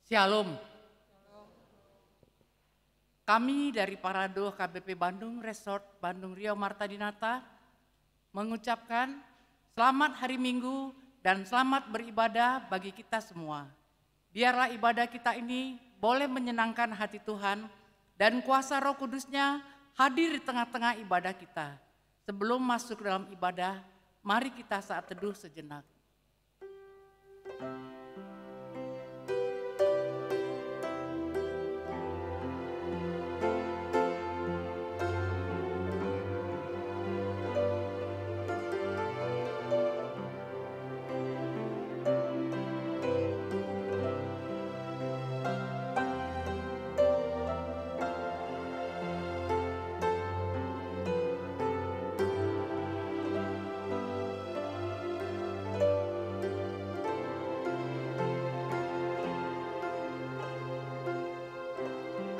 Shalom. Kami dari Parado KBP Bandung Resort Bandung Rio Marta Dinata mengucapkan selamat hari Minggu dan selamat beribadah bagi kita semua. Biarlah ibadah kita ini boleh menyenangkan hati Tuhan dan kuasa Roh Kudus-Nya hadir di tengah-tengah ibadah kita. Sebelum masuk dalam ibadah, mari kita saat teduh sejenak.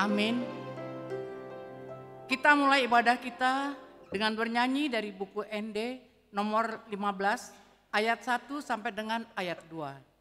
Amin. Kita mulai ibadah kita dengan bernyanyi dari buku ND nomor 15 ayat 1 sampai dengan ayat 2.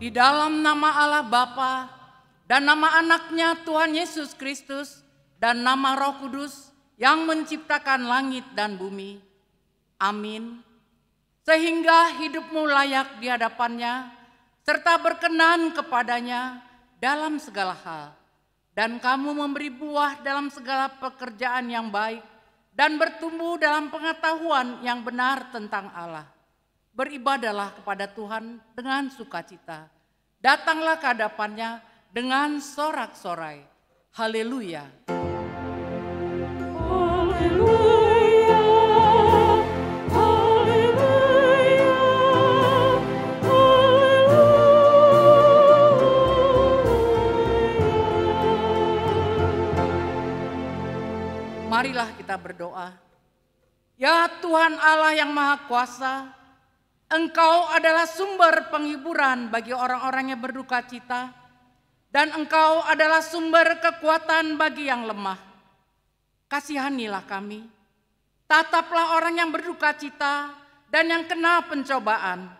Di dalam nama Allah Bapa dan nama anaknya Tuhan Yesus Kristus dan nama Roh Kudus yang menciptakan langit dan bumi. Amin. Sehingga hidupmu layak di hadapannya serta berkenan kepadanya dalam segala hal. Dan kamu memberi buah dalam segala pekerjaan yang baik dan bertumbuh dalam pengetahuan yang benar tentang Allah. Beribadahlah kepada Tuhan dengan sukacita. Datanglah ke hadapannya dengan sorak-sorai. Haleluya. Haleluya. Haleluya. Haleluya. Marilah kita berdoa. Ya Tuhan Allah yang Maha Kuasa, Engkau adalah sumber penghiburan bagi orang-orang yang berduka cita, dan Engkau adalah sumber kekuatan bagi yang lemah. Kasihanilah kami, tataplah orang yang berduka cita dan yang kena pencobaan.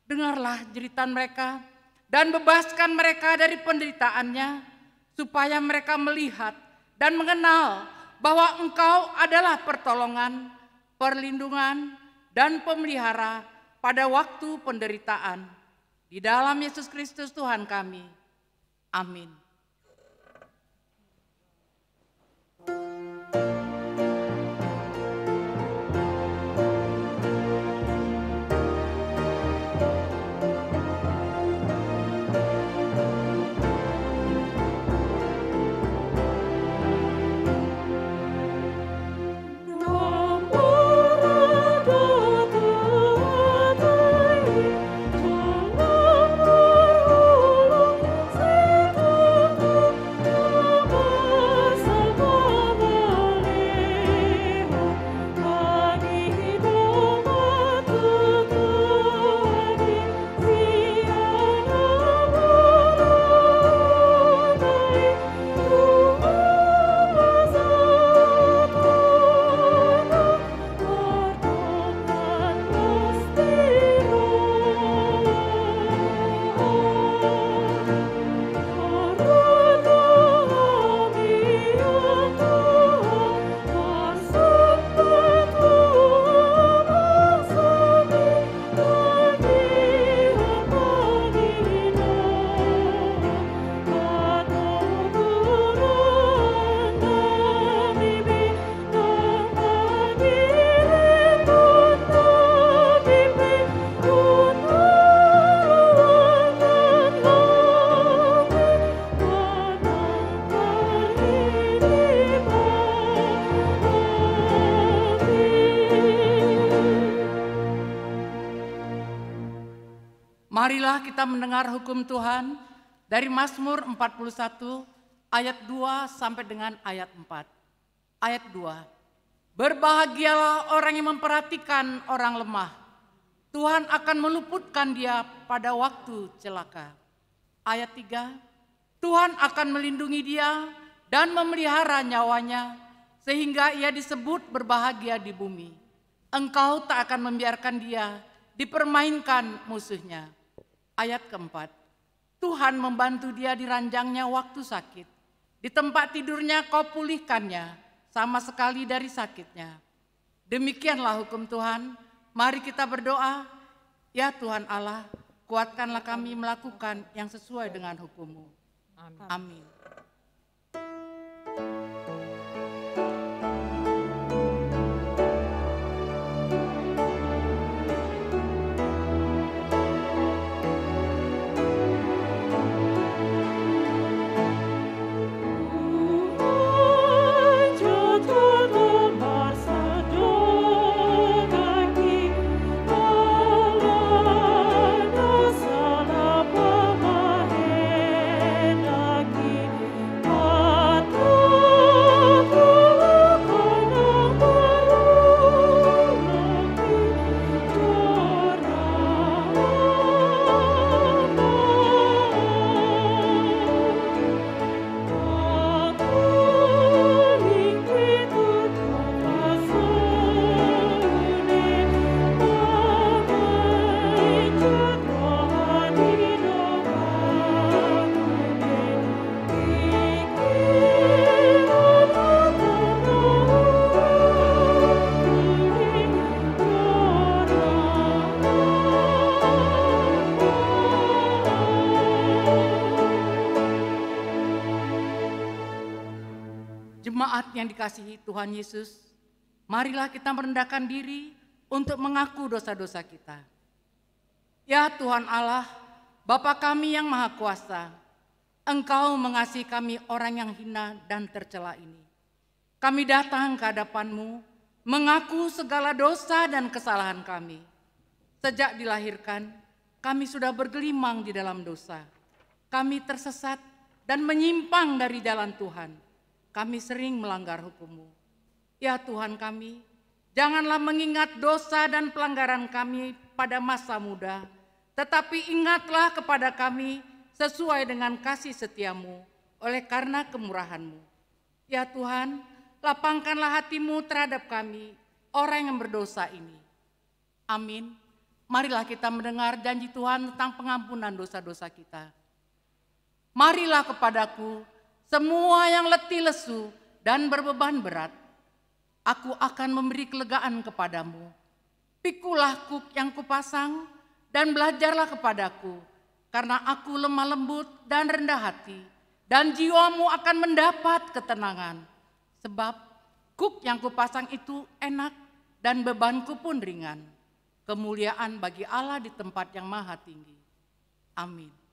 Dengarlah jeritan mereka dan bebaskan mereka dari penderitaannya, supaya mereka melihat dan mengenal bahwa Engkau adalah pertolongan, perlindungan, dan pemelihara pada waktu penderitaan. Di dalam Yesus Kristus Tuhan kami. Amin. Jangan berulung kita mendengar hukum Tuhan dari Mazmur 41 ayat 2 sampai dengan ayat 4. Ayat 2. Berbahagialah orang yang memperhatikan orang lemah. Tuhan akan meluputkan dia pada waktu celaka. Ayat 3. Tuhan akan melindungi dia dan memelihara nyawanya sehingga ia disebut berbahagia di bumi. Engkau tak akan membiarkan dia dipermainkan musuhnya. Ayat keempat. Tuhan membantu dia di ranjangnya waktu sakit. Di tempat tidurnya kau pulihkannya sama sekali dari sakitnya. Demikianlah hukum Tuhan. Mari kita berdoa. Ya Tuhan Allah, kuatkanlah kami melakukan yang sesuai dengan hukum-Mu. Amin. Jemaat yang dikasihi Tuhan Yesus, marilah kita merendahkan diri untuk mengaku dosa-dosa kita. Ya Tuhan Allah, Bapa kami yang Maha Kuasa, Engkau mengasihi kami orang yang hina dan tercela ini. Kami datang ke hadapan-Mu, mengaku segala dosa dan kesalahan kami. Sejak dilahirkan, kami sudah bergelimang di dalam dosa. Kami tersesat dan menyimpang dari jalan Tuhan. Kami sering melanggar hukum-Mu. Ya Tuhan kami, janganlah mengingat dosa dan pelanggaran kami pada masa muda, tetapi ingatlah kepada kami sesuai dengan kasih setia-Mu oleh karena kemurahan-Mu. Ya Tuhan, lapangkanlah hati-Mu terhadap kami, orang yang berdosa ini. Amin. Marilah kita mendengar janji Tuhan tentang pengampunan dosa-dosa kita. Marilah kepadaku, semua yang letih lesu dan berbeban berat, aku akan memberi kelegaan kepadamu. Pikulah kuk yang kupasang dan belajarlah kepadaku, karena aku lemah lembut dan rendah hati, dan jiwamu akan mendapat ketenangan. Sebab kuk yang kupasang itu enak dan bebanku pun ringan. Kemuliaan bagi Allah di tempat yang maha tinggi. Amin.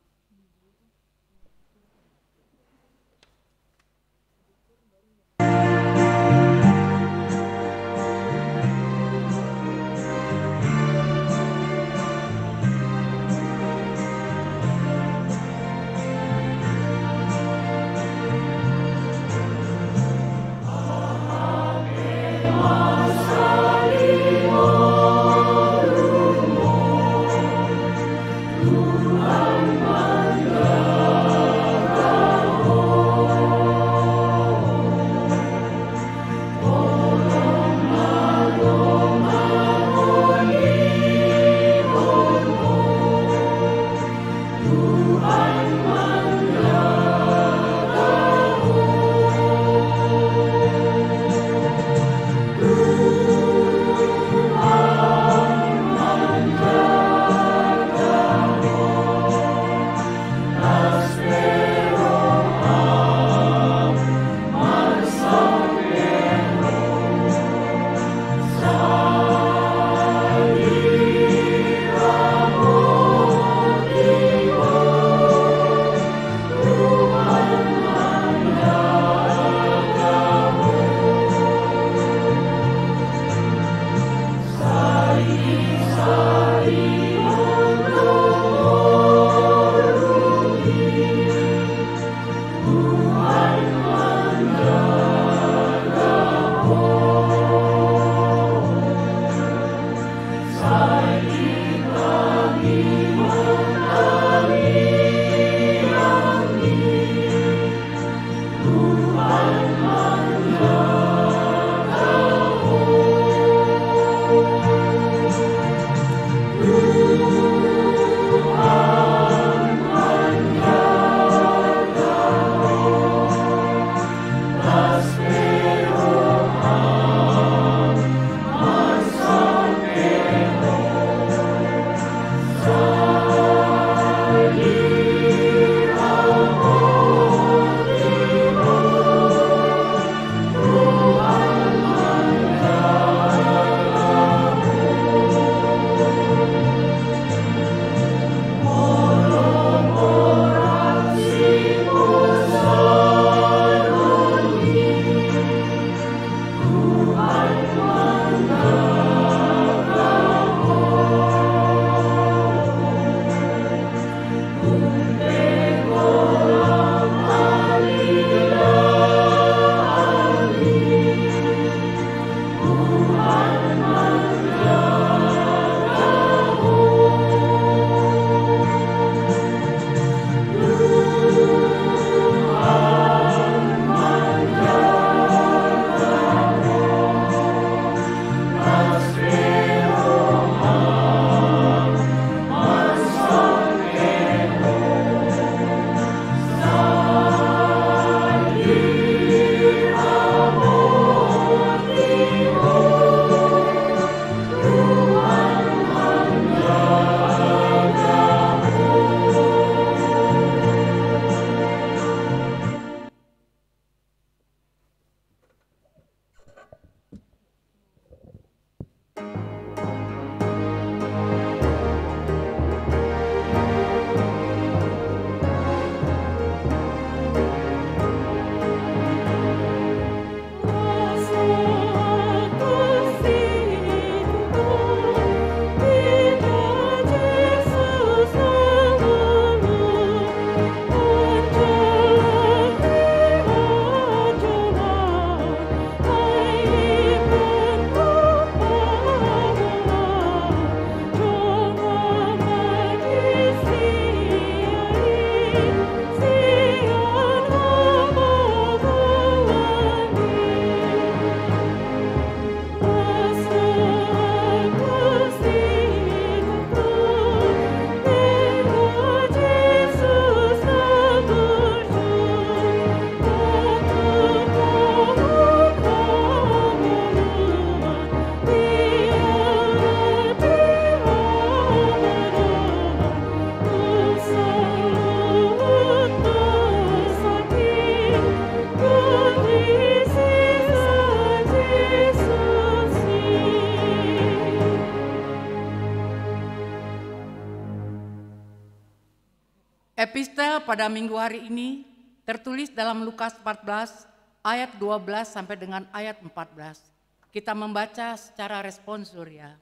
Epistel pada minggu hari ini tertulis dalam Lukas 14 ayat 12 sampai dengan ayat 14. Kita membaca secara responsur ya.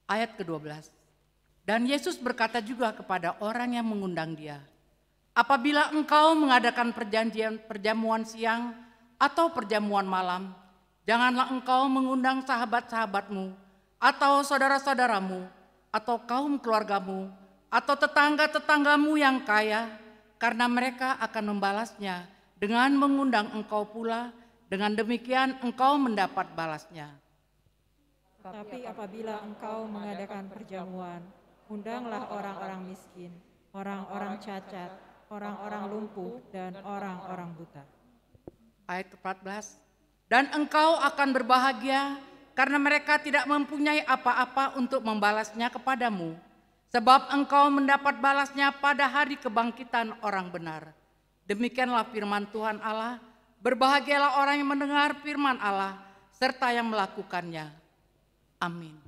Ayat ke-12. Dan Yesus berkata juga kepada orang yang mengundang dia, apabila engkau mengadakan perjamuan siang atau perjamuan malam, janganlah engkau mengundang sahabat-sahabatmu atau saudara-saudaramu atau kaum keluargamu atau tetangga-tetanggamu yang kaya, karena mereka akan membalasnya dengan mengundang engkau pula. Dengan demikian engkau mendapat balasnya. Tapi apabila engkau mengadakan perjamuan, undanglah orang-orang miskin, orang-orang cacat, orang-orang lumpuh, dan orang-orang buta. Ayat ke-14. Dan engkau akan berbahagia karena mereka tidak mempunyai apa-apa untuk membalasnya kepadamu. Sebab engkau mendapat balasnya pada hari kebangkitan orang benar. Demikianlah firman Tuhan Allah. Berbahagialah orang yang mendengar firman Allah serta yang melakukannya. Amin.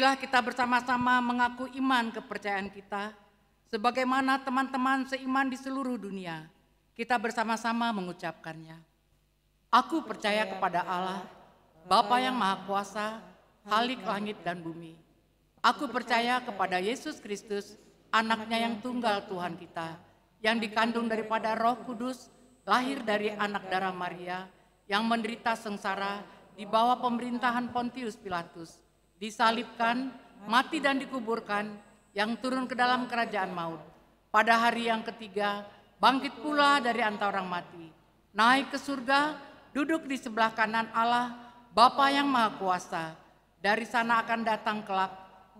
Marilah kita bersama-sama mengaku iman kepercayaan kita, sebagaimana teman-teman seiman di seluruh dunia. Kita bersama-sama mengucapkannya. Aku percaya kepada Allah, Bapa yang Maha Kuasa, Khalik langit dan bumi. Aku percaya kepada Yesus Kristus, anaknya yang tunggal Tuhan kita, yang dikandung daripada Roh Kudus, lahir dari anak darah Maria, yang menderita sengsara di bawah pemerintahan Pontius Pilatus, disalibkan, mati dan dikuburkan, yang turun ke dalam kerajaan maut. Pada hari yang ketiga, bangkit pula dari antara orang mati, naik ke surga, duduk di sebelah kanan Allah, Bapa yang Maha Kuasa. Dari sana akan datang kelak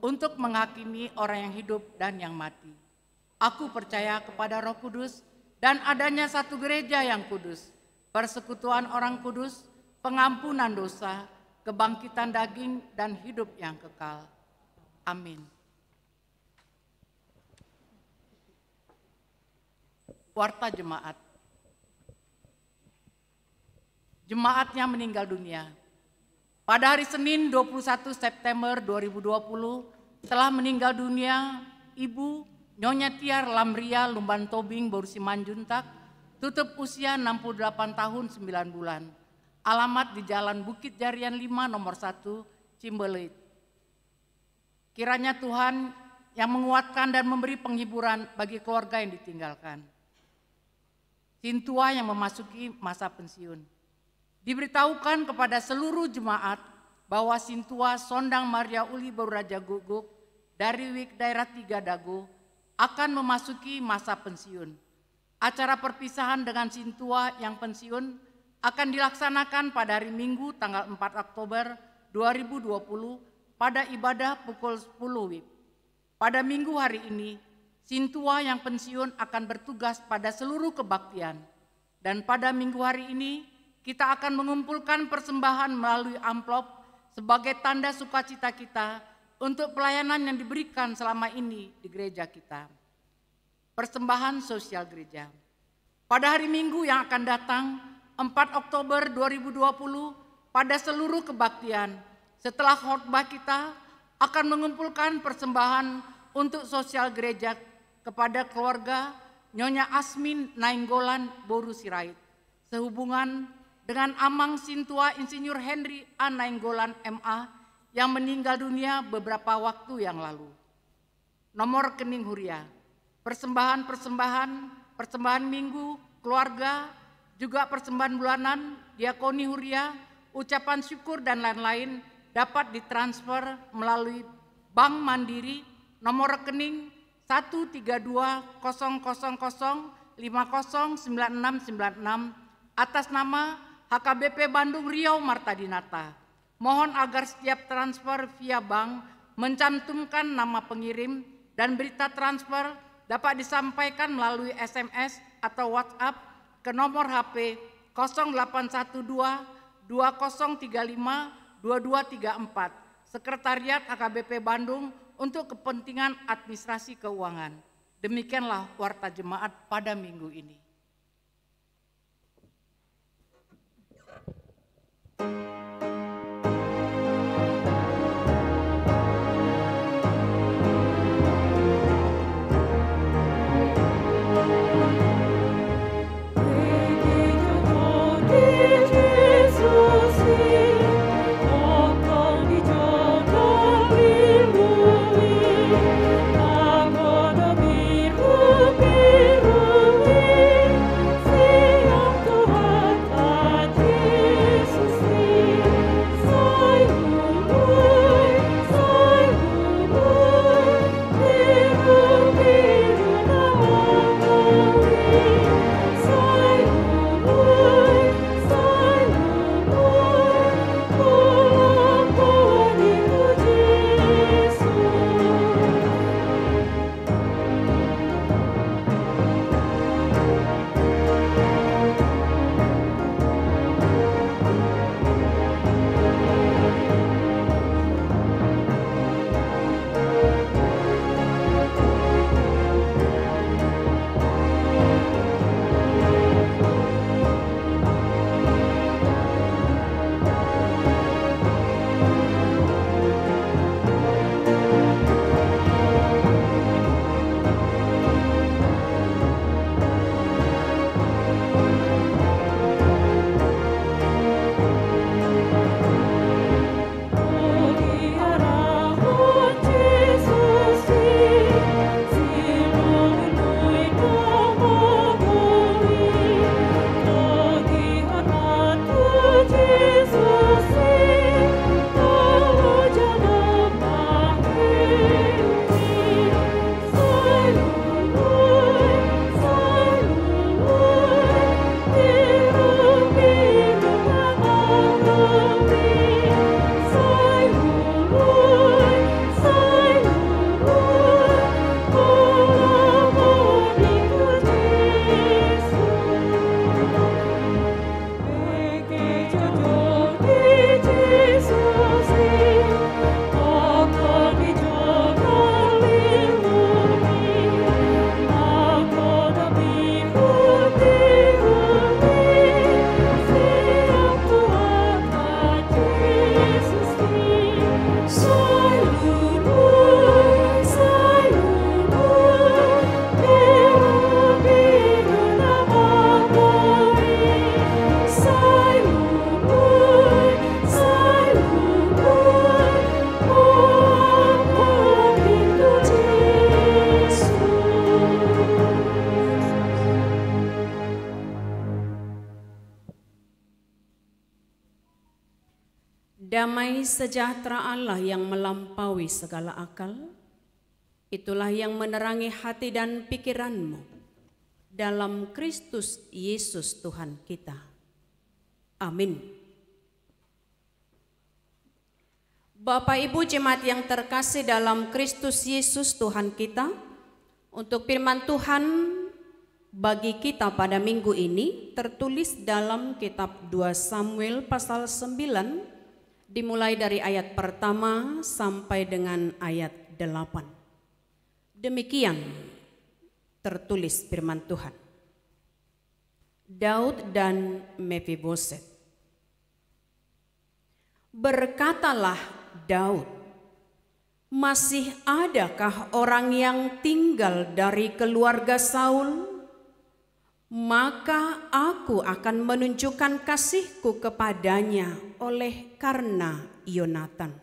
untuk menghakimi orang yang hidup dan yang mati. Aku percaya kepada Roh Kudus dan adanya satu gereja yang kudus, persekutuan orang kudus, pengampunan dosa, kebangkitan daging, dan hidup yang kekal. Amin. Warta jemaat. Jemaat yang meninggal dunia. Pada hari Senin 21 September 2020 telah meninggal dunia Ibu Nyonya Tiar Lamria Lumban Tobing Boru Simanjuntak, tutup usia 68 tahun 9 bulan. Alamat di Jalan Bukit Jarian 5 nomor 1 Cimbeleit. Kiranya Tuhan yang menguatkan dan memberi penghiburan bagi keluarga yang ditinggalkan. Sintua yang memasuki masa pensiun. Diberitahukan kepada seluruh jemaat bahwa Sintua Sondang Maria Uli Baru Raja Guguk dari WIK Daerah 3 Dago akan memasuki masa pensiun. Acara perpisahan dengan Sintua yang pensiun akan dilaksanakan pada hari Minggu tanggal 4 Oktober 2020 pada ibadah pukul 10 WIB. Pada minggu hari ini, Sintua yang pensiun akan bertugas pada seluruh kebaktian. Dan pada minggu hari ini, kita akan mengumpulkan persembahan melalui amplop sebagai tanda sukacita kita untuk pelayanan yang diberikan selama ini di gereja kita. Persembahan sosial gereja. Pada hari Minggu yang akan datang, 4 Oktober 2020, pada seluruh kebaktian, setelah khotbah kita akan mengumpulkan persembahan untuk sosial gereja kepada keluarga Nyonya Asmin Nainggolan Boru Sirait, sehubungan dengan Amang Sintua Insinyur Henry A. Nainggolan MA yang meninggal dunia beberapa waktu yang lalu. Nomor rekening Huria, persembahan minggu, keluarga, juga persembahan bulanan, diakoni Huria, ucapan syukur dan lain-lain dapat ditransfer melalui Bank Mandiri nomor rekening 132.000509696 atas nama HKBP Bandung Riau Martadinata. Mohon agar setiap transfer via bank mencantumkan nama pengirim dan berita transfer dapat disampaikan melalui SMS atau WhatsApp ke nomor HP 0812 2035 2234 Sekretariat HKBP Bandung untuk kepentingan administrasi keuangan. Demikianlah warta jemaat pada minggu ini. Tuhan Damai sejahtera Allah yang melampaui segala akal, itulah yang menerangi hati dan pikiranmu dalam Kristus Yesus Tuhan kita. Amin. Bapak Ibu jemaat yang terkasih dalam Kristus Yesus Tuhan kita, untuk firman Tuhan bagi kita pada minggu ini tertulis dalam kitab 2 Samuel pasal 9, dimulai dari ayat pertama sampai dengan ayat 8. Demikian tertulis firman Tuhan. Daud dan Mefiboset. Berkatalah Daud, masih adakah orang yang tinggal dari keluarga Saul? Maka aku akan menunjukkan kasihku kepadanya oleh karena Yonatan.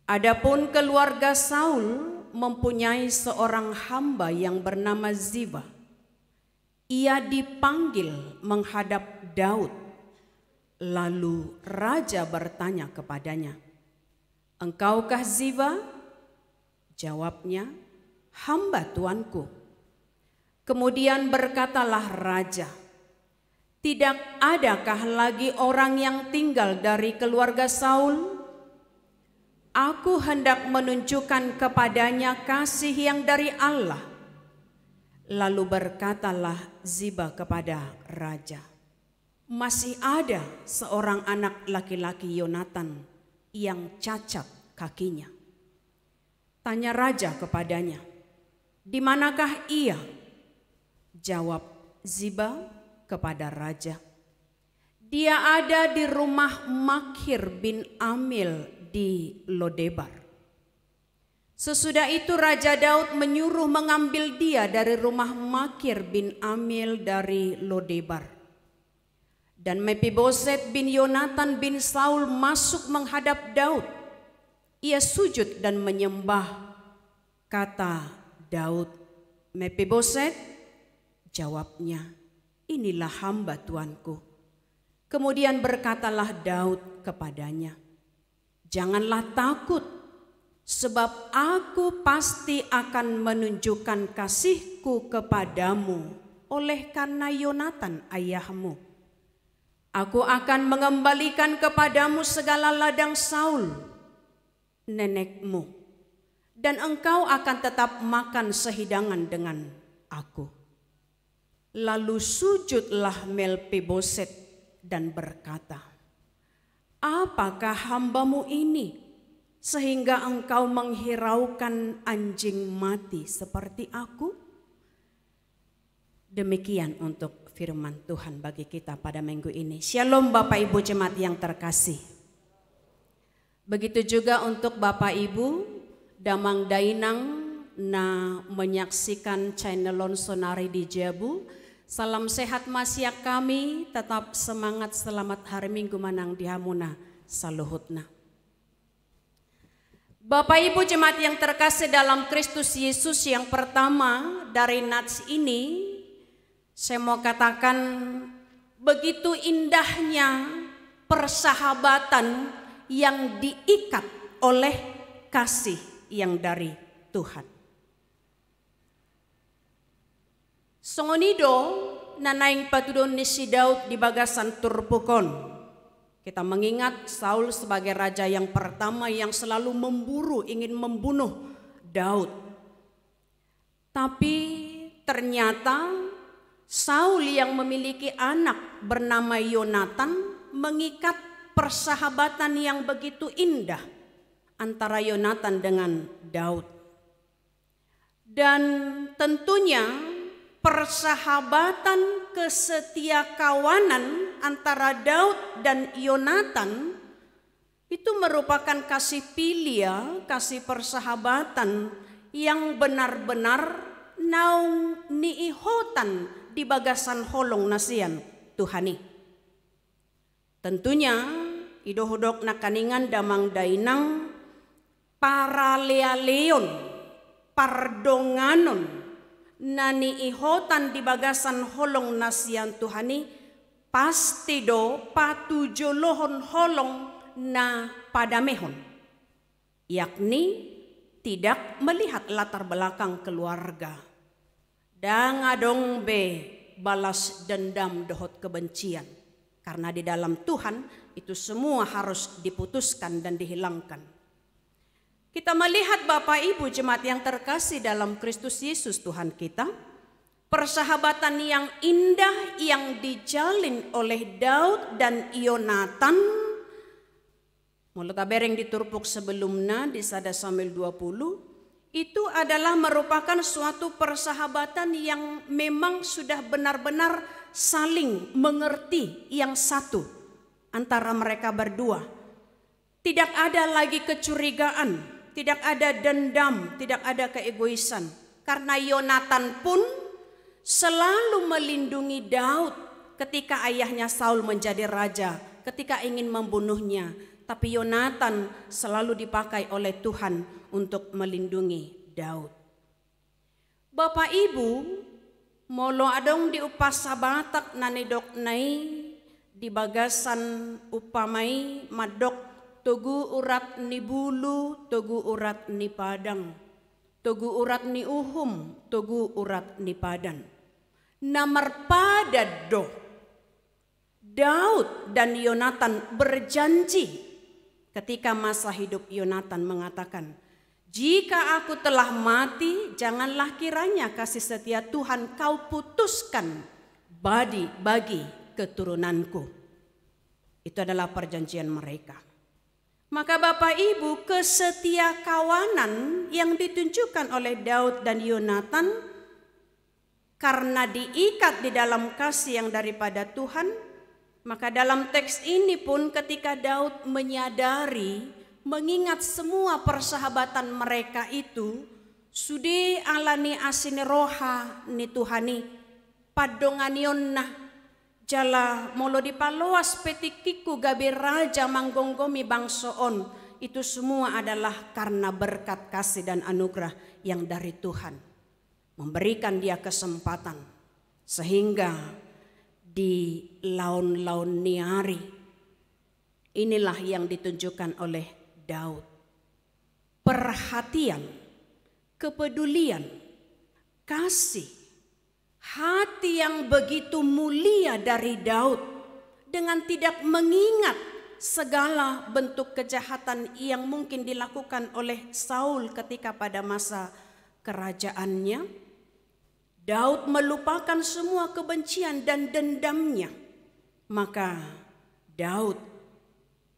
Adapun keluarga Saul mempunyai seorang hamba yang bernama Ziba. Ia dipanggil menghadap Daud. Lalu raja bertanya kepadanya, "Engkaukah Ziba?" Jawabnya, "Hamba tuanku." Kemudian berkatalah raja, "Tidak adakah lagi orang yang tinggal dari keluarga Saul? Aku hendak menunjukkan kepadanya kasih yang dari Allah." Lalu berkatalah Ziba kepada raja, "Masih ada seorang anak laki-laki Yonatan yang cacat kakinya." Tanya raja kepadanya, "Di manakah ia?" Jawab Ziba kepada raja, "Dia ada di rumah Makhir bin Amil di Lodebar." Sesudah itu Raja Daud menyuruh mengambil dia dari rumah Makhir bin Amil dari Lodebar. Dan Mefiboset bin Yonatan bin Saul masuk menghadap Daud. Ia sujud dan menyembah. Kata Daud, "Mefiboset?" Jawabnya, "Inilah hamba tuanku." Kemudian berkatalah Daud kepadanya, "Janganlah takut, sebab aku pasti akan menunjukkan kasihku kepadamu oleh karena Yonatan ayahmu. Aku akan mengembalikan kepadamu segala ladang Saul, nenekmu, dan engkau akan tetap makan sehidangan dengan aku." Lalu sujudlah Mefiboset dan berkata, "Apakah hambamu ini sehingga engkau menghiraukan anjing mati seperti aku?" Demikian untuk firman Tuhan bagi kita pada minggu ini. Shalom Bapak Ibu jemaat yang terkasih. Begitu juga untuk Bapak Ibu Damang Dainang na menyaksikan channel Sonari di Jabu. Salam sehat masyarakat kami, tetap semangat selamat hari Minggu manang di Hamuna saluhutna. Bapak Ibu jemaat yang terkasih dalam Kristus Yesus, yang pertama dari nats ini saya mau katakan begitu indahnya persahabatan yang diikat oleh kasih yang dari Tuhan. Songonido nanaing patudon ni si Daud di bagasan turpukon. Kita mengingat Saul sebagai raja yang pertama yang selalu memburu, ingin membunuh Daud. Tapi ternyata Saul yang memiliki anak bernama Yonatan mengikat persahabatan yang begitu indah antara Yonatan dengan Daud. Dan tentunya persahabatan kesetiakawanan antara Daud dan Yonatan itu merupakan kasih filia, kasih persahabatan yang benar-benar naung niihotan di bagasan holong nasian Tuhani. Tentunya idohodok nakaningan damang dainang para lealeon pardonganon nani ihotan di bagasan holong nasian Tuhani pasti do patujolohon holong na padamehon, yakni tidak melihat latar belakang keluarga. Dangadong be balas dendam dohot kebencian. Karena di dalam Tuhan itu semua harus diputuskan dan dihilangkan. Kita melihat Bapak Ibu jemaat yang terkasih dalam Kristus Yesus Tuhan kita, persahabatan yang indah yang dijalin oleh Daud dan Yonatan. Mulut abereng diturpuk sebelumnya di 1 Samuel 20, itu adalah merupakan suatu persahabatan yang memang sudah benar-benar saling mengerti yang satu antara mereka berdua. Tidak ada lagi kecurigaan, tidak ada dendam, tidak ada keegoisan. Karena Yonatan pun selalu melindungi Daud ketika ayahnya Saul menjadi raja, ketika ingin membunuhnya. Tapi Yonatan selalu dipakai oleh Tuhan untuk melindungi Daud. Bapak Ibu, molo adong di upasabatak nanidok nai di bagasan upamai madok togu urat ni bulu, togu urat ni padang, togu urat ni uhum, togu urat ni padan. Namar pada do Daud dan Yonatan berjanji ketika masa hidup Yonatan mengatakan, jika aku telah mati, janganlah kiranya kasih setia Tuhan kau putuskan bagi keturunanku. Itu adalah perjanjian mereka. Maka Bapak Ibu, kesetia kawanan yang ditunjukkan oleh Daud dan Yonatan karena diikat di dalam kasih yang daripada Tuhan. Maka dalam teks ini pun ketika Daud menyadari, mengingat semua persahabatan mereka itu, sude alani asine roha ni Tuhani, padonganion nah jala molo dipaloas petikiku gabe raja manggonggomi bangsoon. Itu semua adalah karena berkat kasih dan anugerah yang dari Tuhan. Memberikan dia kesempatan sehingga di laun-laun niari inilah yang ditunjukkan oleh Daud. Perhatian, kepedulian, kasih, hati yang begitu mulia dari Daud dengan tidak mengingat segala bentuk kejahatan yang mungkin dilakukan oleh Saul ketika pada masa kerajaannya. Daud melupakan semua kebencian dan dendamnya. Maka Daud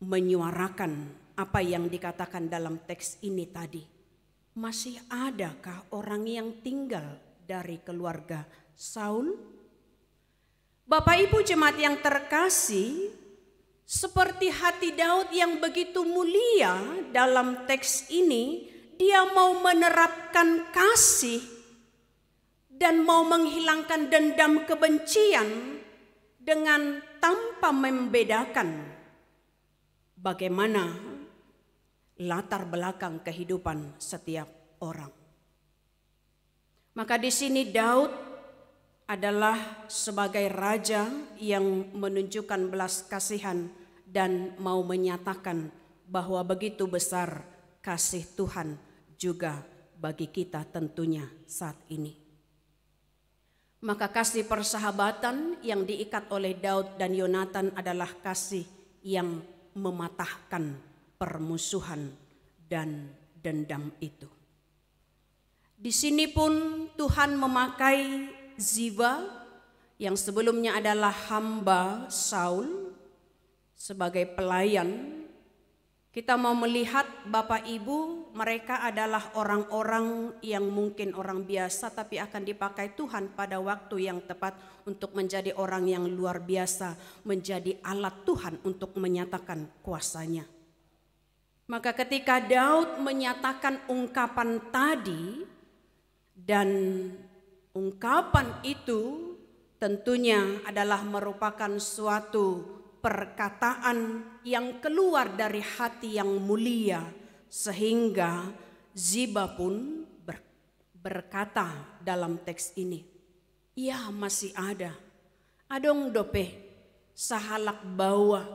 menyuarakan apa yang dikatakan dalam teks ini tadi. Masih adakah orang yang tinggal dari keluarga Saul? Bapak Ibu jemaat yang terkasih, seperti hati Daud yang begitu mulia dalam teks ini, dia mau menerapkan kasih dan mau menghilangkan dendam kebencian dengan tanpa membedakan bagaimana latar belakang kehidupan setiap orang. Maka di sini Daud adalah sebagai raja yang menunjukkan belas kasihan dan mau menyatakan bahwa begitu besar kasih Tuhan juga bagi kita tentunya saat ini. Maka kasih persahabatan yang diikat oleh Daud dan Yonatan adalah kasih yang mematahkan permusuhan dan dendam itu. Di sini pun Tuhan memakai Ziba yang sebelumnya adalah hamba Saul sebagai pelayan. Kita mau melihat Bapak Ibu, mereka adalah orang-orang yang mungkin orang biasa tapi akan dipakai Tuhan pada waktu yang tepat untuk menjadi orang yang luar biasa, menjadi alat Tuhan untuk menyatakan kuasanya. Maka ketika Daud menyatakan ungkapan tadi, dan ungkapan itu tentunya adalah merupakan suatu perkataan yang keluar dari hati yang mulia, sehingga Ziba pun berkata dalam teks ini, ya masih ada adong dope sahalak bawa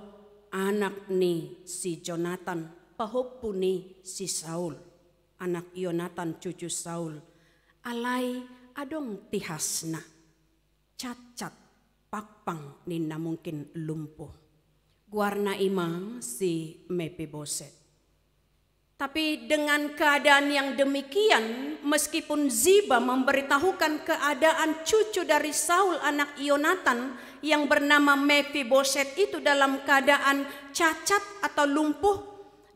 anak ni si Jonathan, pahopu ni si Saul, anak Yonatan cucu Saul, alai adong tihasna, cacat pakpang nina mungkin lumpuh. Guarna ima si Mefiboset. Tapi dengan keadaan yang demikian, meskipun Ziba memberitahukan keadaan cucu dari Saul anak Yonatan yang bernama Mefiboset itu dalam keadaan cacat atau lumpuh,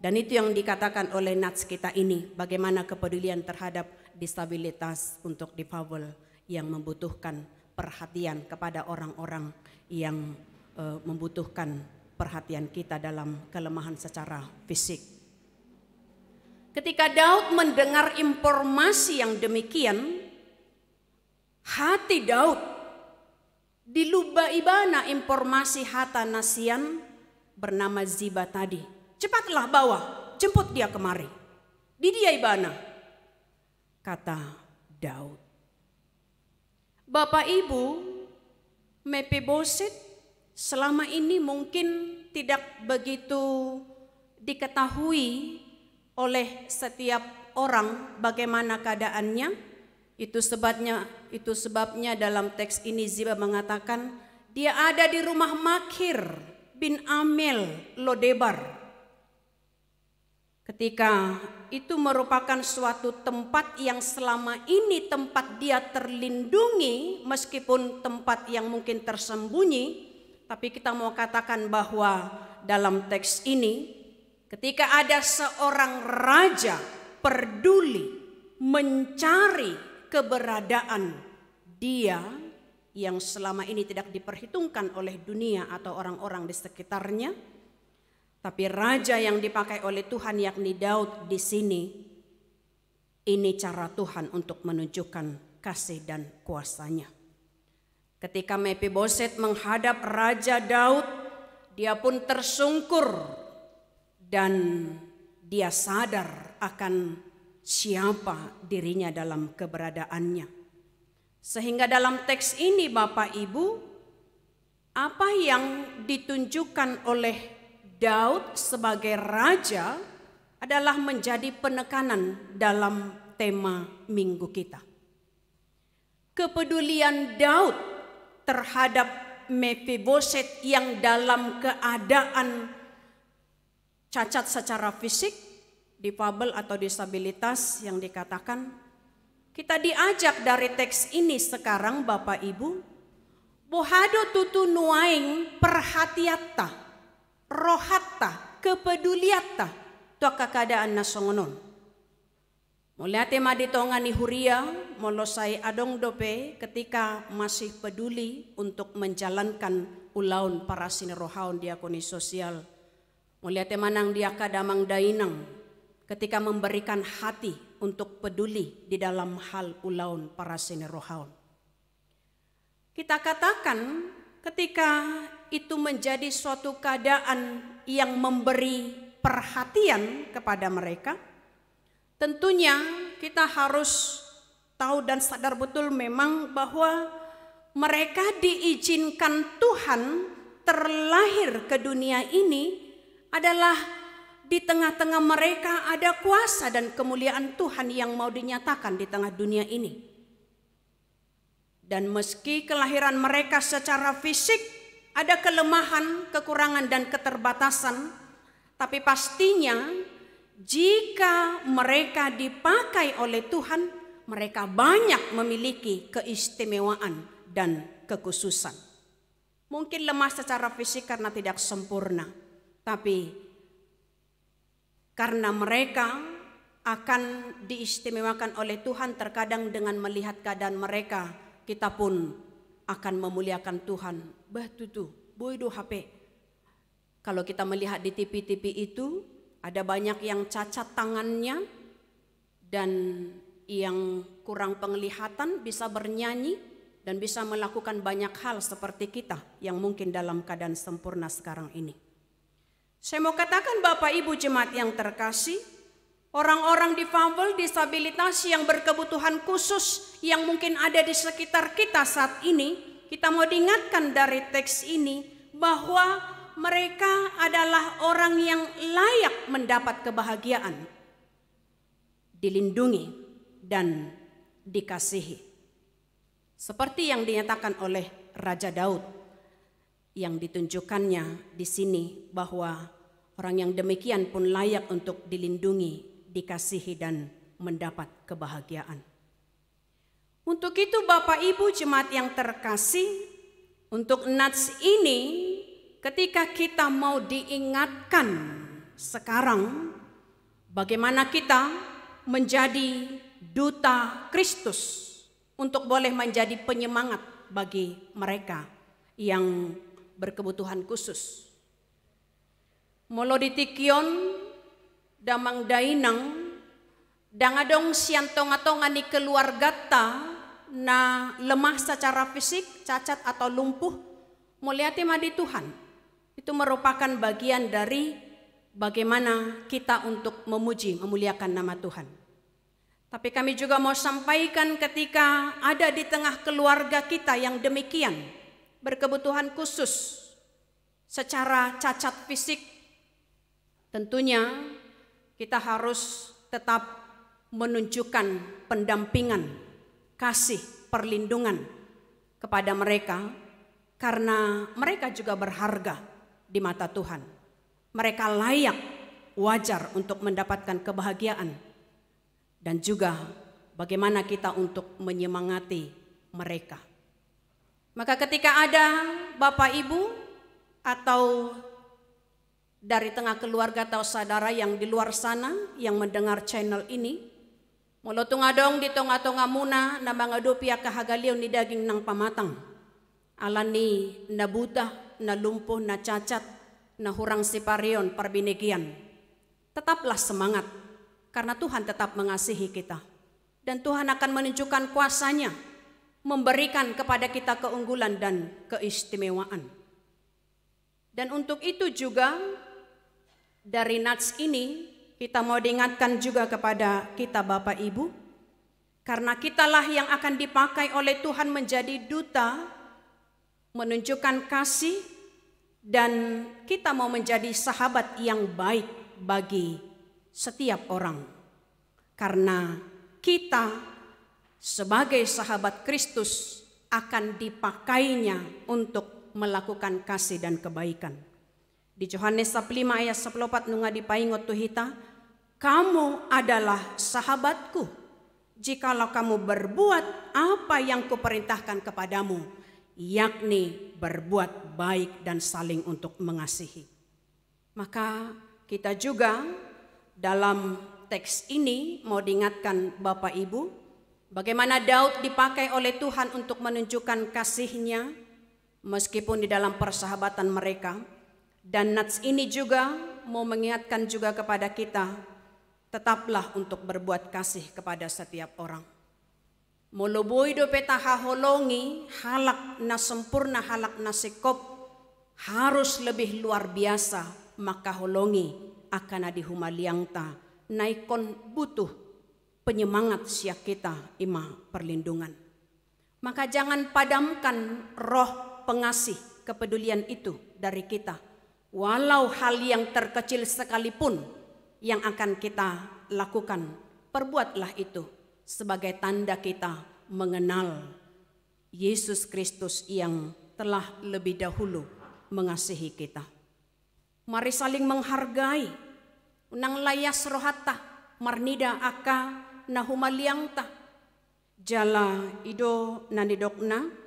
dan itu yang dikatakan oleh nats kita ini, bagaimana kepedulian terhadap disabilitas untuk difabel yang membutuhkan perhatian kepada orang-orang yang membutuhkan perhatian kita dalam kelemahan secara fisik. Ketika Daud mendengar informasi yang demikian, hati Daud diluba-ibana informasi hata nasian bernama Ziba tadi. Cepatlah bawa, jemput dia kemari. Di dia ibana, kata Daud. Bapak Ibu, Mefiboset selama ini mungkin tidak begitu diketahui oleh setiap orang bagaimana keadaannya. Itu sebabnya dalam teks ini Ziba mengatakan dia ada di rumah Makir bin Amel Lodebar. Ketika itu merupakan suatu tempat yang selama ini tempat dia terlindungi, meskipun tempat yang mungkin tersembunyi, tapi kita mau katakan bahwa dalam teks ini ketika ada seorang raja peduli mencari keberadaan dia yang selama ini tidak diperhitungkan oleh dunia atau orang-orang di sekitarnya, tapi raja yang dipakai oleh Tuhan yakni Daud di sini, ini cara Tuhan untuk menunjukkan kasih dan kuasanya. Ketika Mefiboset menghadap Raja Daud, dia pun tersungkur dan dia sadar akan siapa dirinya dalam keberadaannya. Sehingga dalam teks ini Bapak Ibu, apa yang ditunjukkan oleh Daud sebagai raja adalah menjadi penekanan dalam tema minggu kita. Kepedulian Daud terhadap Mefiboset yang dalam keadaan cacat secara fisik, difabel atau disabilitas yang dikatakan, kita diajak dari teks ini sekarang Bapak Ibu, bohado tutu nuaing perhatiatta, rohatta, kepeduliatta, tuaka keadaan nasongonon. Muliate maditongani huria, molosai adong dope ketika masih peduli untuk menjalankan ulaun para sinerohaun diakoni sosial. Muliate manang dia kadamang dainang ketika memberikan hati untuk peduli di dalam hal ulaun para sinerohaun. Kita katakan ketika itu menjadi suatu keadaan yang memberi perhatian kepada mereka, tentunya kita harus tahu dan sadar betul memang bahwa mereka diizinkan Tuhan terlahir ke dunia ini adalah di tengah-tengah mereka ada kuasa dan kemuliaan Tuhan yang mau dinyatakan di tengah dunia ini. Dan meski kelahiran mereka secara fisik ada kelemahan, kekurangan dan keterbatasan, tapi pastinya jika mereka dipakai oleh Tuhan, mereka banyak memiliki keistimewaan dan kekhususan. Mungkin lemah secara fisik karena tidak sempurna, tapi karena mereka akan diistimewakan oleh Tuhan, terkadang dengan melihat keadaan mereka, kita pun akan memuliakan Tuhan. Batutu, boido HP. Kalau kita melihat di TV-TV itu, ada banyak yang cacat tangannya dan yang kurang penglihatan bisa bernyanyi dan bisa melakukan banyak hal seperti kita yang mungkin dalam keadaan sempurna sekarang ini. Saya mau katakan Bapak Ibu jemaat yang terkasih, orang-orang difabel, disabilitas yang berkebutuhan khusus yang mungkin ada di sekitar kita saat ini, kita mau diingatkan dari teks ini bahwa mereka adalah orang yang layak mendapat kebahagiaan, dilindungi dan dikasihi. Seperti yang dinyatakan oleh Raja Daud yang ditunjukkannya di sini bahwa orang yang demikian pun layak untuk dilindungi, dikasihi dan mendapat kebahagiaan. Untuk itu Bapak Ibu jemaat yang terkasih, untuk nats ini ketika kita mau diingatkan sekarang bagaimana kita menjadi duta Kristus untuk boleh menjadi penyemangat bagi mereka yang berkebutuhan khusus. Molo ditikion damang dainang dangadong siantonga-tonga ni keluarga ta na lemah secara fisik, cacat atau lumpuh, muliati madi Tuhan. Itu merupakan bagian dari bagaimana kita untuk memuji, memuliakan nama Tuhan. Tapi kami juga mau sampaikan ketika ada di tengah keluarga kita yang demikian, berkebutuhan khusus secara cacat fisik, tentunya kita harus tetap menunjukkan pendampingan, kasih, perlindungan kepada mereka karena mereka juga berharga di mata Tuhan. Mereka layak, wajar untuk mendapatkan kebahagiaan dan juga bagaimana kita untuk menyemangati mereka. Maka ketika ada Bapak Ibu atau dari tengah keluarga atau saudara yang di luar sana yang mendengar channel ini, molo tungadong di tonga-tonga muna na mga dupia kahagaliw ni daging ng pamatang. Alani na buta, na lumpuh, na cacat, na hurang siparion, parbinigyan. Tetaplah semangat karena Tuhan tetap mengasihi kita. Dan Tuhan akan menunjukkan kuasa-Nya, memberikan kepada kita keunggulan dan keistimewaan. Dan untuk itu juga dari nats ini kita mau diingatkan juga kepada kita Bapak Ibu, karena kitalah yang akan dipakai oleh Tuhan menjadi duta, menunjukkan kasih, dan kita mau menjadi sahabat yang baik bagi setiap orang. Karena kita sebagai sahabat Kristus akan dipakainya untuk melakukan kasih dan kebaikan. Di Yohanes 5 ayat 14 nunga dipaingot tuhita, kamu adalah sahabatku jikalau kamu berbuat apa yang kuperintahkan kepadamu, yakni berbuat baik dan saling untuk mengasihi. Maka kita juga dalam teks ini mau diingatkan Bapak Ibu, bagaimana Daud dipakai oleh Tuhan untuk menunjukkan kasih-Nya meskipun di dalam persahabatan mereka. Dan nats ini juga mau mengingatkan juga kepada kita, tetaplah untuk berbuat kasih kepada setiap orang. Muluboy do peta haholongi halak na sempurna, halak na sikop harus lebih luar biasa, maka holongi akan adihumaliangta naikon butuh penyemangat siak kita ima perlindungan. Maka jangan padamkan roh pengasih kepedulian itu dari kita. Walau hal yang terkecil sekalipun yang akan kita lakukan, perbuatlah itu sebagai tanda kita mengenal Yesus Kristus yang telah lebih dahulu mengasihi kita. Mari saling menghargai. Unang layas rohata, marnida aka nahumaliangta. Jala ido nanidokna.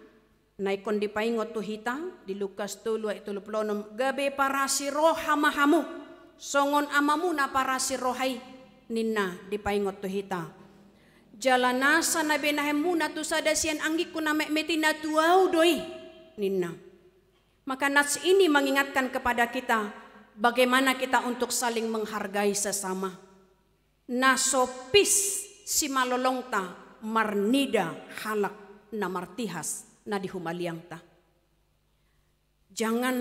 Naikon dipaingot tuhita di Lukas 2:36 gabe parasi roha mahamu songon amamu na parasi rohai ninna dipaingot tuhita jalanasa na benahemuna tu sadasian anggi kuna metina tuau doi ninna. Maka nats ini mengingatkan kepada kita bagaimana kita untuk saling menghargai sesama. Nasopis si malolongta marnida halak namartihas nadihumaliangta. Jangan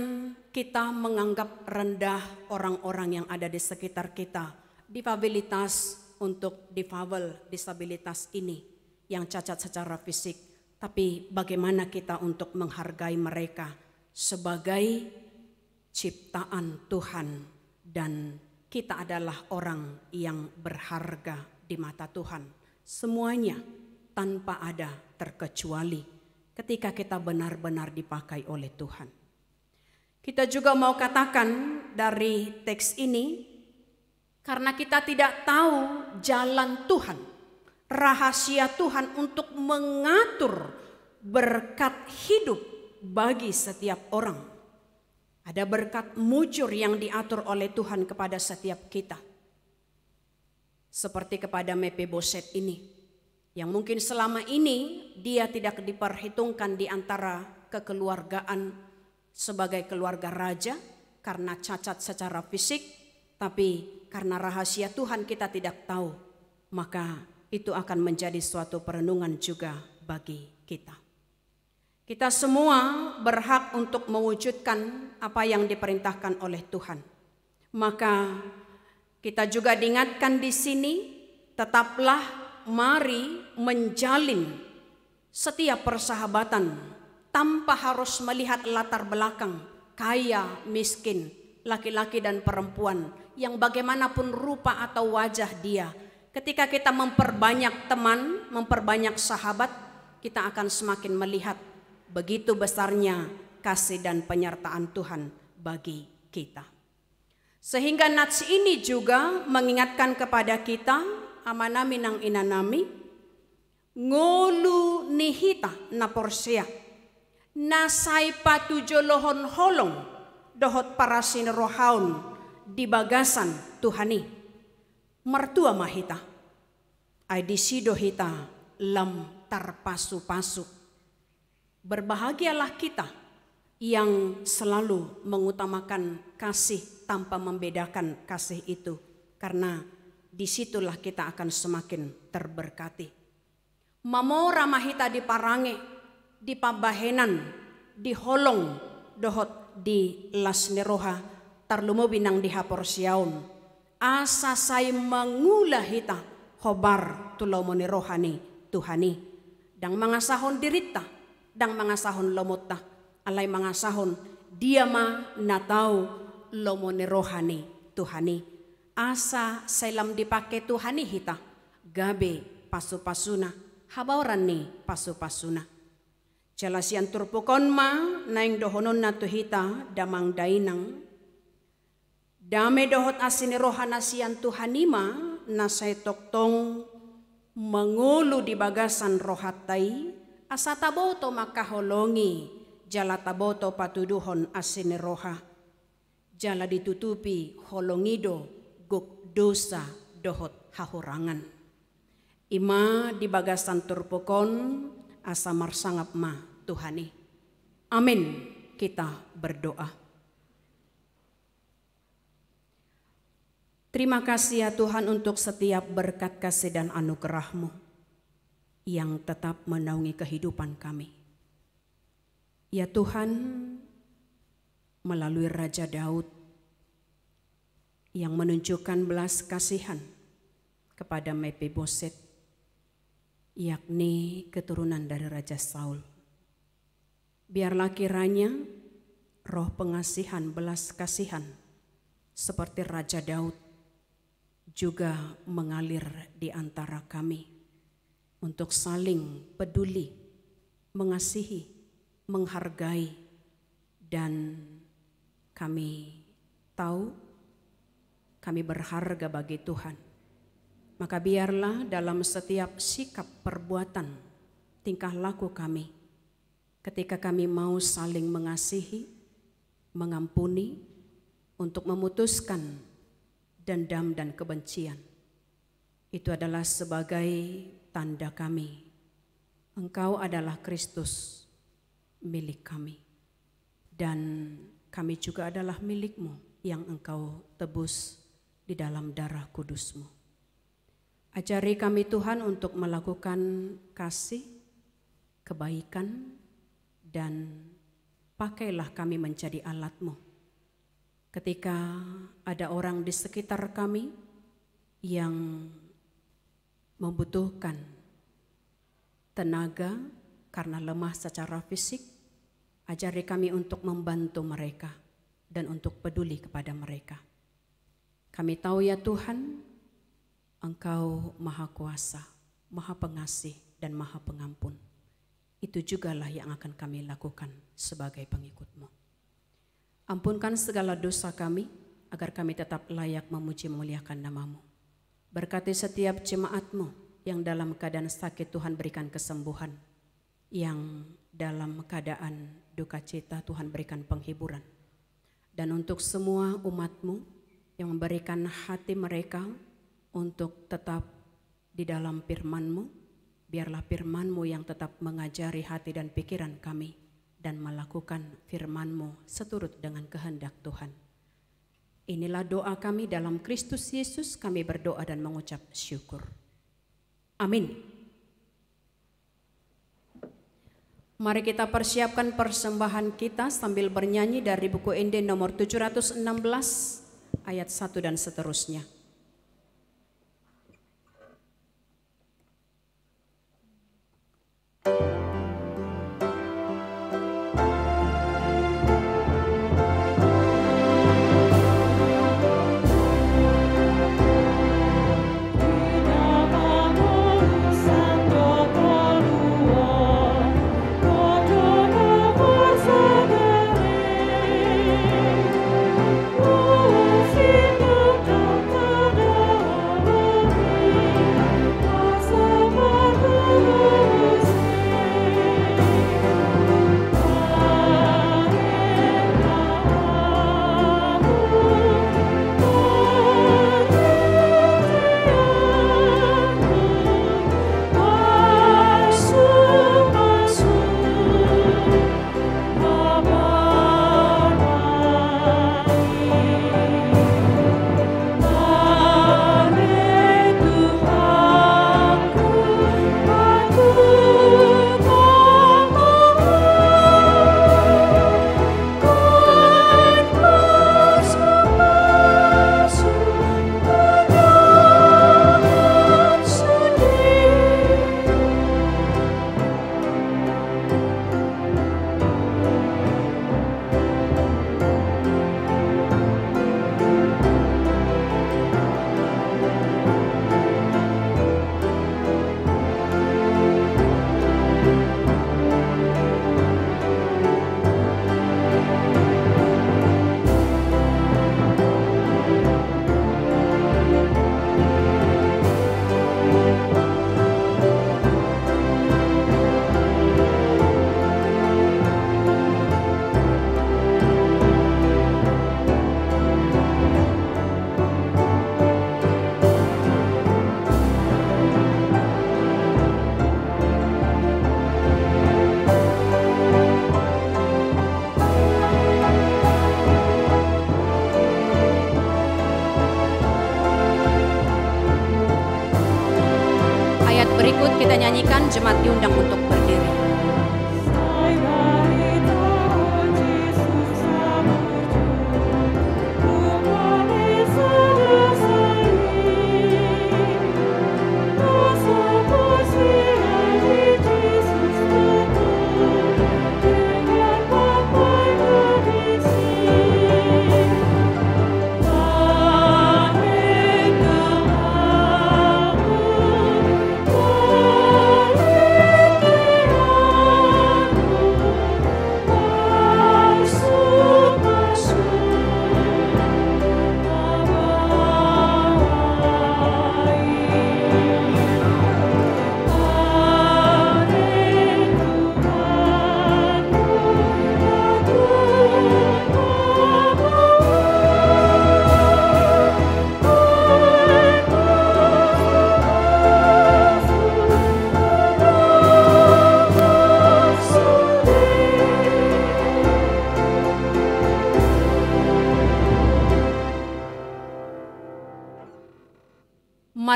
kita menganggap rendah orang-orang yang ada di sekitar kita, difabilitas untuk difabel, disabilitas ini yang cacat secara fisik, tapi bagaimana kita untuk menghargai mereka sebagai ciptaan Tuhan dan kita adalah orang yang berharga di mata Tuhan. Semuanya tanpa ada terkecuali ketika kita benar-benar dipakai oleh Tuhan. Kita juga mau katakan dari teks ini, karena kita tidak tahu jalan Tuhan, rahasia Tuhan untuk mengatur berkat hidup bagi setiap orang. Ada berkat mujur yang diatur oleh Tuhan kepada setiap kita. Seperti kepada Mephiboset ini, yang mungkin selama ini dia tidak diperhitungkan di antara kekeluargaan sebagai keluarga raja karena cacat secara fisik, tapi karena rahasia Tuhan kita tidak tahu, maka itu akan menjadi suatu perenungan juga bagi kita. Kita semua berhak untuk mewujudkan apa yang diperintahkan oleh Tuhan. Maka kita juga diingatkan di sini, tetaplah mari menjalin setiap persahabatan tanpa harus melihat latar belakang, kaya, miskin, laki-laki dan perempuan, yang bagaimanapun rupa atau wajah dia. Ketika kita memperbanyak teman, memperbanyak sahabat, kita akan semakin melihat begitu besarnya kasih dan penyertaan Tuhan bagi kita. Sehingga nats ini juga mengingatkan kepada kita, amanami nang inanami, ngolu nihita na porsia, nasai patujo lohon holong, dohot parasin rohaun di bagasan Tuhani, mertua mahita, ay disido hita lam tarpasu-pasu. Berbahagialah kita yang selalu mengutamakan kasih tanpa membedakan kasih itu, karena disitulah kita akan semakin terberkati. Mamora mahita di parange, di pabahenan, di holong, dohot di lasneroha, tarlumo binang di haporsiaun. Asa say mangula hita, hobar tulomone rohani Tuhani. Dang mga sahon dirita, dang mga sahon lomota, alay mga sahon dia ma natau lomone rohani Tuhani. Asa selam dipake Tuhani hita, gabe pasu-pasuna, habawaran ni pasu-pasuna. Jalasian turpukon ma naing dohonon na tuhita damang dainang. Dame dohot asini rohana sian Tuhani ma nasay toktong mengulu di bagasan rohatai. Asa taboto makaholongi, jala taboto patuduhon asine roha. Jala ditutupi holongido guk dosa dohot hahurangan. Ima di bagasan turpukon asa marsangap ma Tuhani. Amin, kita berdoa. Terima kasih ya Tuhan untuk setiap berkat kasih dan anugerah-Mu yang tetap menaungi kehidupan kami. Ya Tuhan, melalui Raja Daud yang menunjukkan belas kasihan kepada Mephiboset, yakni keturunan dari Raja Saul. Biarlah kiranya roh pengasihan, belas kasihan seperti Raja Daud juga mengalir di antara kami, untuk saling peduli, mengasihi, menghargai, dan kami tahu kami berharga bagi Tuhan. Maka biarlah dalam setiap sikap perbuatan, tingkah laku kami, ketika kami mau saling mengasihi, mengampuni, untuk memutuskan dendam dan kebencian, itu adalah sebagai tanda kami, Engkau adalah Kristus milik kami, dan kami juga adalah milik-Mu yang Engkau tebus di dalam darah kudus-Mu. Ajari kami Tuhan untuk melakukan kasih, kebaikan, dan pakailah kami menjadi alat-Mu. Ketika ada orang di sekitar kami yang membutuhkan tenaga karena lemah secara fisik, ajari kami untuk membantu mereka. dan untuk peduli kepada mereka. Kami tahu ya Tuhan, Engkau Maha Kuasa, Maha Pengasih, dan Maha Pengampun. Itu jugalah yang akan kami lakukan sebagai pengikut-Mu. Ampunkan segala dosa kami, agar kami tetap layak memuji memuliakan nama-Mu. Berkati setiap jemaat-Mu yang dalam keadaan sakit, Tuhan berikan kesembuhan. Yang dalam keadaan duka cita, Tuhan berikan penghiburan. Dan untuk semua umat-Mu yang memberikan hati mereka untuk tetap di dalam firman-Mu, biarlah firman-Mu yang tetap mengajari hati dan pikiran kami dan melakukan firman-Mu seturut dengan kehendak Tuhan. Inilah doa kami dalam Kristus Yesus, kami berdoa dan mengucap syukur. Amin. Mari kita persiapkan persembahan kita sambil bernyanyi dari buku Inde nomor 716 ayat 1 dan seterusnya. Berikut kita nyanyikan, jemaat diundang untuk berdiri.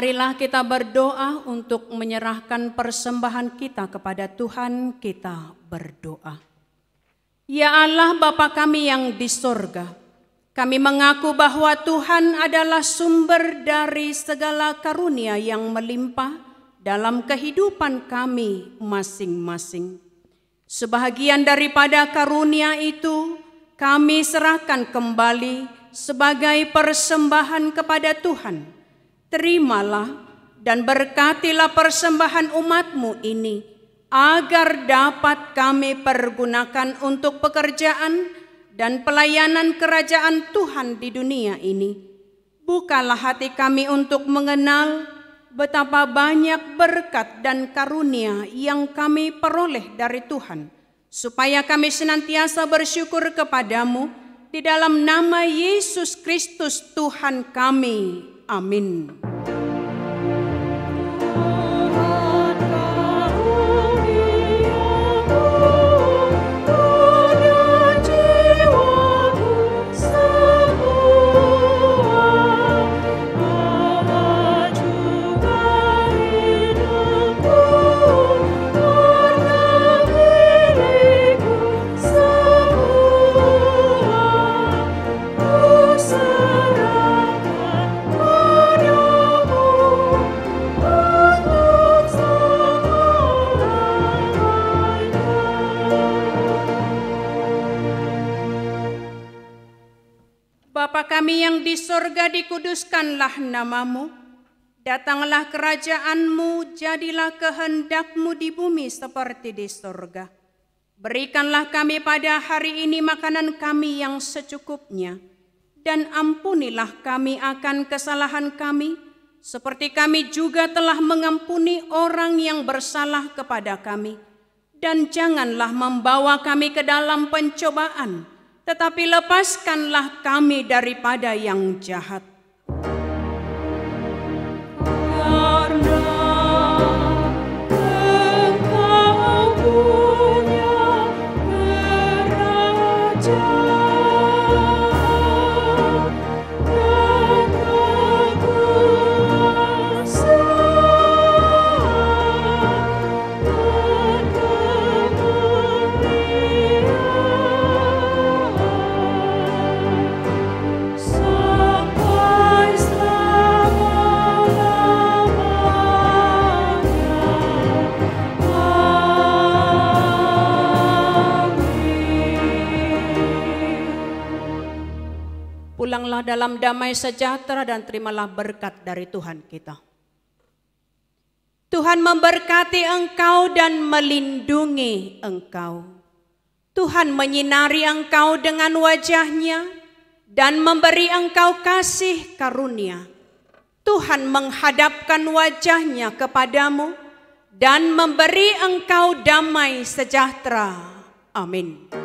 Marilah kita berdoa untuk menyerahkan persembahan kita kepada Tuhan. Kita berdoa. Ya Allah Bapa kami yang di sorga, kami mengaku bahwa Tuhan adalah sumber dari segala karunia yang melimpah dalam kehidupan kami masing-masing. Sebahagian daripada karunia itu kami serahkan kembali sebagai persembahan kepada Tuhan. Terimalah dan berkatilah persembahan umat-Mu ini, agar dapat kami pergunakan untuk pekerjaan dan pelayanan kerajaan Tuhan di dunia ini. Bukalah hati kami untuk mengenal betapa banyak berkat dan karunia yang kami peroleh dari Tuhan, supaya kami senantiasa bersyukur kepadamu di dalam nama Yesus Kristus Tuhan kami. Amin. Bapa kami yang di sorga, dikuduskanlah namamu. Datanglah kerajaan-Mu, jadilah kehendak-Mu di bumi seperti di sorga. Berikanlah kami pada hari ini makanan kami yang secukupnya. Dan ampunilah kami akan kesalahan kami, seperti kami juga telah mengampuni orang yang bersalah kepada kami. Dan janganlah membawa kami ke dalam pencobaan, tetapi lepaskanlah kami daripada yang jahat. Pulanglah dalam damai sejahtera dan terimalah berkat dari Tuhan kita. Tuhan memberkati engkau dan melindungi engkau. Tuhan menyinari engkau dengan wajah-Nya dan memberi engkau kasih karunia. Tuhan menghadapkan wajah-Nya kepadamu dan memberi engkau damai sejahtera. Amin.